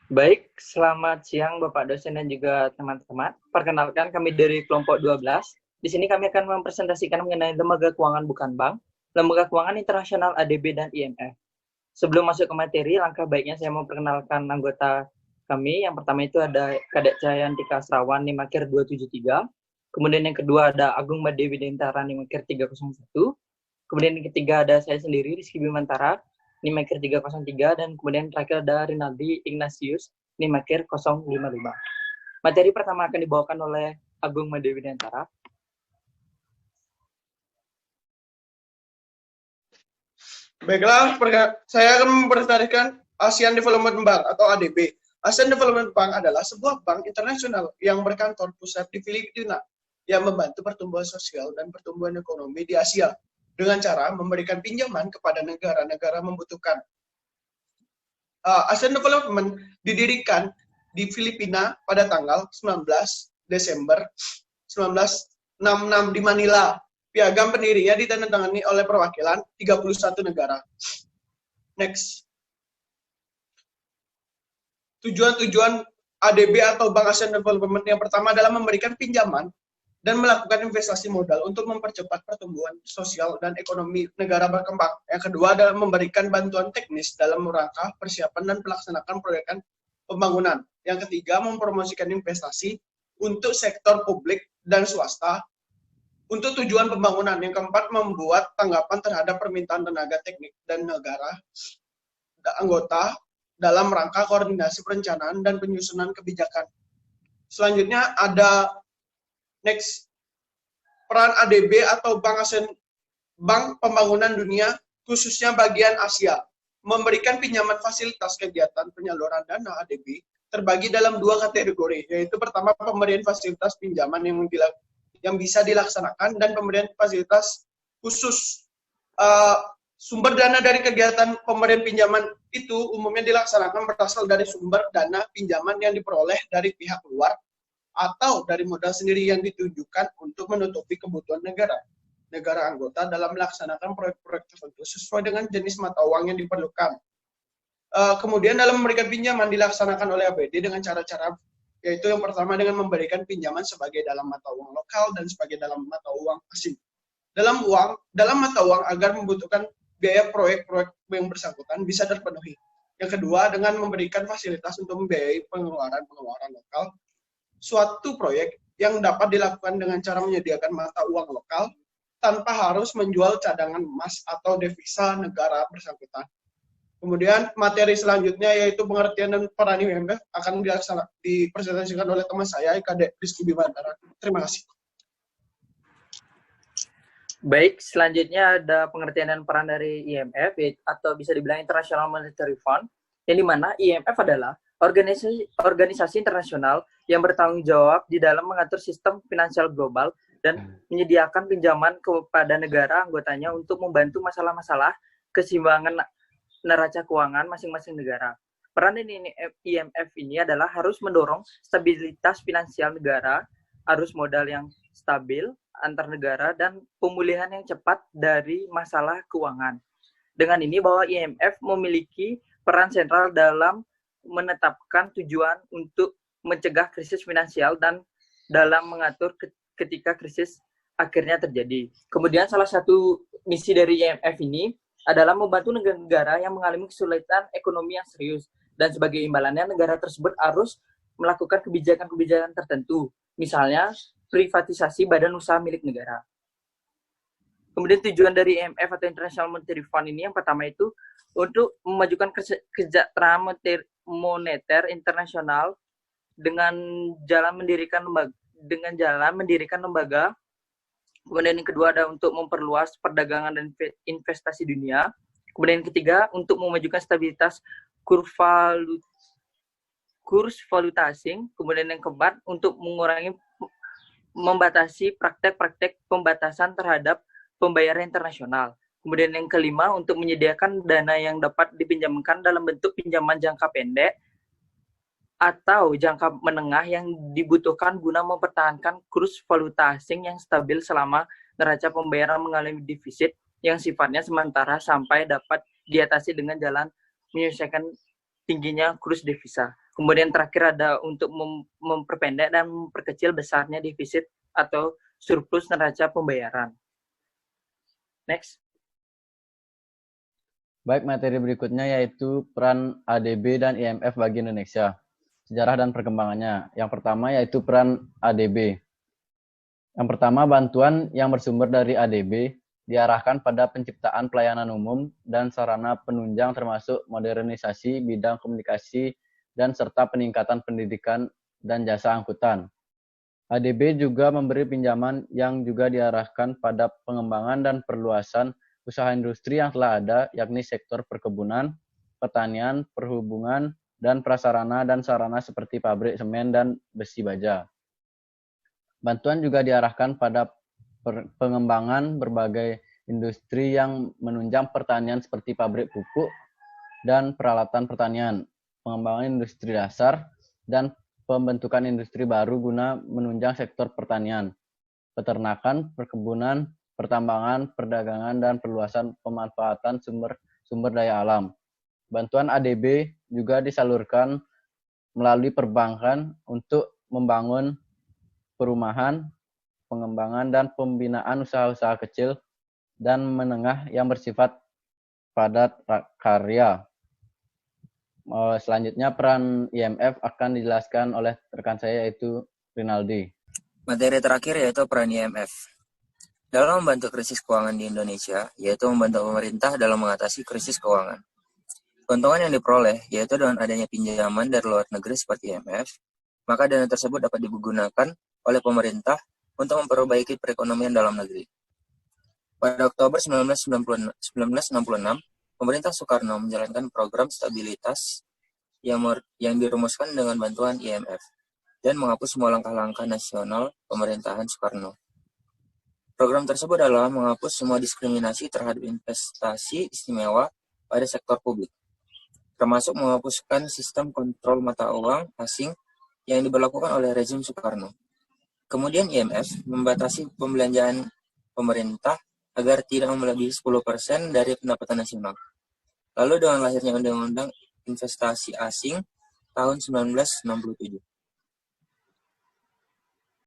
Baik, selamat siang Bapak dosen dan juga teman-teman. Perkenalkan kami dari kelompok 12. Di sini kami akan mempresentasikan mengenai lembaga keuangan bukan bank, lembaga keuangan internasional ADB dan IMF. Sebelum masuk ke materi, langkah baiknya saya memperkenalkan anggota kami. Yang pertama itu ada Kadek Cahayantika Asrawan Nimakir 273. Kemudian yang kedua ada Agung Madewi Dentara Nimakir 301. Kemudian yang ketiga ada saya sendiri, Rizky Bimantara, Nimakir 303, dan kemudian terakhir ada Rinaldi Ignatius, Nimakir 055. Materi pertama akan dibawakan oleh Agung Madewi Dentara. Baiklah, saya akan mempresentasikan ASEAN Development Bank atau ADB. ASEAN Development Bank adalah sebuah bank internasional yang berkantor pusat di Filipina yang membantu pertumbuhan sosial dan pertumbuhan ekonomi di Asia dengan cara memberikan pinjaman kepada negara-negara membutuhkan. ASEAN Development didirikan di Filipina pada tanggal 19 Desember 1966 di Manila. Piagam pendirinya ditandatangani oleh perwakilan 31 negara. Next. Tujuan-tujuan ADB atau Bank ASEAN Development yang pertama adalah memberikan pinjaman dan melakukan investasi modal untuk mempercepat pertumbuhan sosial dan ekonomi negara berkembang. Yang kedua adalah memberikan bantuan teknis dalam rangka persiapan dan pelaksanaan proyek pembangunan. Yang ketiga, mempromosikan investasi untuk sektor publik dan swasta untuk tujuan pembangunan. Yang keempat, membuat tanggapan terhadap permintaan tenaga teknik dan negara anggota dalam rangka koordinasi perencanaan dan penyusunan kebijakan. Selanjutnya ada next, peran ADB atau Bank ASEAN, Bank Pembangunan Dunia, khususnya bagian Asia, memberikan pinjaman fasilitas kegiatan penyaluran dana ADB terbagi dalam dua kategori, yaitu pertama pemberian fasilitas pinjaman yang bisa dilaksanakan dan pemberian fasilitas khusus. Sumber dana dari kegiatan pemberian pinjaman itu umumnya dilaksanakan berasal dari sumber dana pinjaman yang diperoleh dari pihak luar atau dari modal sendiri yang ditujukan untuk menutupi kebutuhan negara anggota dalam melaksanakan proyek-proyek tertentu sesuai dengan jenis mata uang yang diperlukan. Kemudian dalam memberikan pinjaman dilaksanakan oleh ABD dengan cara-cara, yaitu yang pertama dengan memberikan pinjaman sebagai dalam mata uang lokal dan sebagai dalam mata uang asing. Dalam mata uang agar membutuhkan biaya proyek-proyek yang bersangkutan bisa terpenuhi. Yang kedua, dengan memberikan fasilitas untuk membiayai pengeluaran lokal suatu proyek yang dapat dilakukan dengan cara menyediakan mata uang lokal tanpa harus menjual cadangan emas atau devisa negara bersangkutan. Kemudian materi selanjutnya yaitu pengertian dan peran IMF akan dipresentasikan oleh teman saya, Kadek Rizky Bimantara. Terima kasih. Baik, selanjutnya ada pengertian dan peran dari IMF atau bisa dibilang International Monetary Fund, yang dimana IMF adalah organisasi internasional yang bertanggung jawab di dalam mengatur sistem finansial global dan menyediakan pinjaman kepada negara anggotanya untuk membantu masalah-masalah keseimbangan neraca keuangan masing-masing negara. Peran IMF ini adalah harus mendorong stabilitas finansial negara, arus modal yang stabil antar negara, dan pemulihan yang cepat dari masalah keuangan. Dengan ini bahwa IMF memiliki peran sentral dalam menetapkan tujuan untuk mencegah krisis finansial dan dalam mengatur ketika krisis akhirnya terjadi. Kemudian salah satu misi dari IMF ini adalah membantu negara-negara yang mengalami kesulitan ekonomi yang serius, dan sebagai imbalannya negara tersebut harus melakukan kebijakan-kebijakan tertentu, misalnya privatisasi badan usaha milik negara. Kemudian tujuan dari IMF atau International Monetary Fund ini yang pertama itu untuk memajukan kesejahteraan moneter internasional dengan jalan mendirikan lembaga. Kemudian yang kedua ada untuk memperluas perdagangan dan investasi dunia. Kemudian yang ketiga untuk memajukan stabilitas kurs valuta asing. Kemudian yang keempat untuk membatasi praktek-praktek pembatasan terhadap pembayaran internasional. Kemudian yang kelima untuk menyediakan dana yang dapat dipinjamkan dalam bentuk pinjaman jangka pendek atau jangka menengah yang dibutuhkan guna mempertahankan kurs valuta asing yang stabil selama neraca pembayaran mengalami defisit yang sifatnya sementara sampai dapat diatasi dengan jalan menyelesaikan tingginya kurs devisa. Kemudian terakhir ada untuk memperpendek dan memperkecil besarnya defisit atau surplus neraca pembayaran. Next. Baik, materi berikutnya yaitu peran ADB dan IMF bagi Indonesia. Sejarah dan perkembangannya. Yang pertama yaitu peran ADB. Yang pertama, bantuan yang bersumber dari ADB diarahkan pada penciptaan pelayanan umum dan sarana penunjang termasuk modernisasi bidang komunikasi dan serta peningkatan pendidikan dan jasa angkutan. ADB juga memberi pinjaman yang juga diarahkan pada pengembangan dan perluasan usaha industri yang telah ada, yakni sektor perkebunan, pertanian, perhubungan, dan prasarana dan sarana seperti pabrik semen dan besi baja. Bantuan juga diarahkan pada pengembangan berbagai industri yang menunjang pertanian seperti pabrik pupuk dan peralatan pertanian, pengembangan industri dasar, dan pembentukan industri baru guna menunjang sektor pertanian, peternakan, perkebunan, pertambangan, perdagangan, dan perluasan pemanfaatan sumber daya alam. Bantuan ADB juga disalurkan melalui perbankan untuk membangun perumahan, pengembangan, dan pembinaan usaha-usaha kecil dan menengah yang bersifat padat karya. Selanjutnya peran IMF akan dijelaskan oleh rekan saya yaitu Rinaldi. Materi terakhir yaitu peran IMF. Dalam membantu krisis keuangan di Indonesia, yaitu membantu pemerintah dalam mengatasi krisis keuangan. Keuntungan yang diperoleh yaitu dengan adanya pinjaman dari luar negeri seperti IMF, maka dana tersebut dapat digunakan oleh pemerintah untuk memperbaiki perekonomian dalam negeri. Pada Oktober 1966, pemerintah Soekarno menjalankan program stabilitas yang dirumuskan dengan bantuan IMF dan menghapus semua langkah-langkah nasional pemerintahan Soekarno. Program tersebut adalah menghapus semua diskriminasi terhadap investasi istimewa pada sektor publik, termasuk menghapuskan sistem kontrol mata uang asing yang diberlakukan oleh rezim Soekarno. Kemudian IMF membatasi pembelanjaan pemerintah agar tidak melebihi 10% dari pendapatan nasional. Lalu dengan lahirnya Undang-Undang Investasi Asing tahun 1967.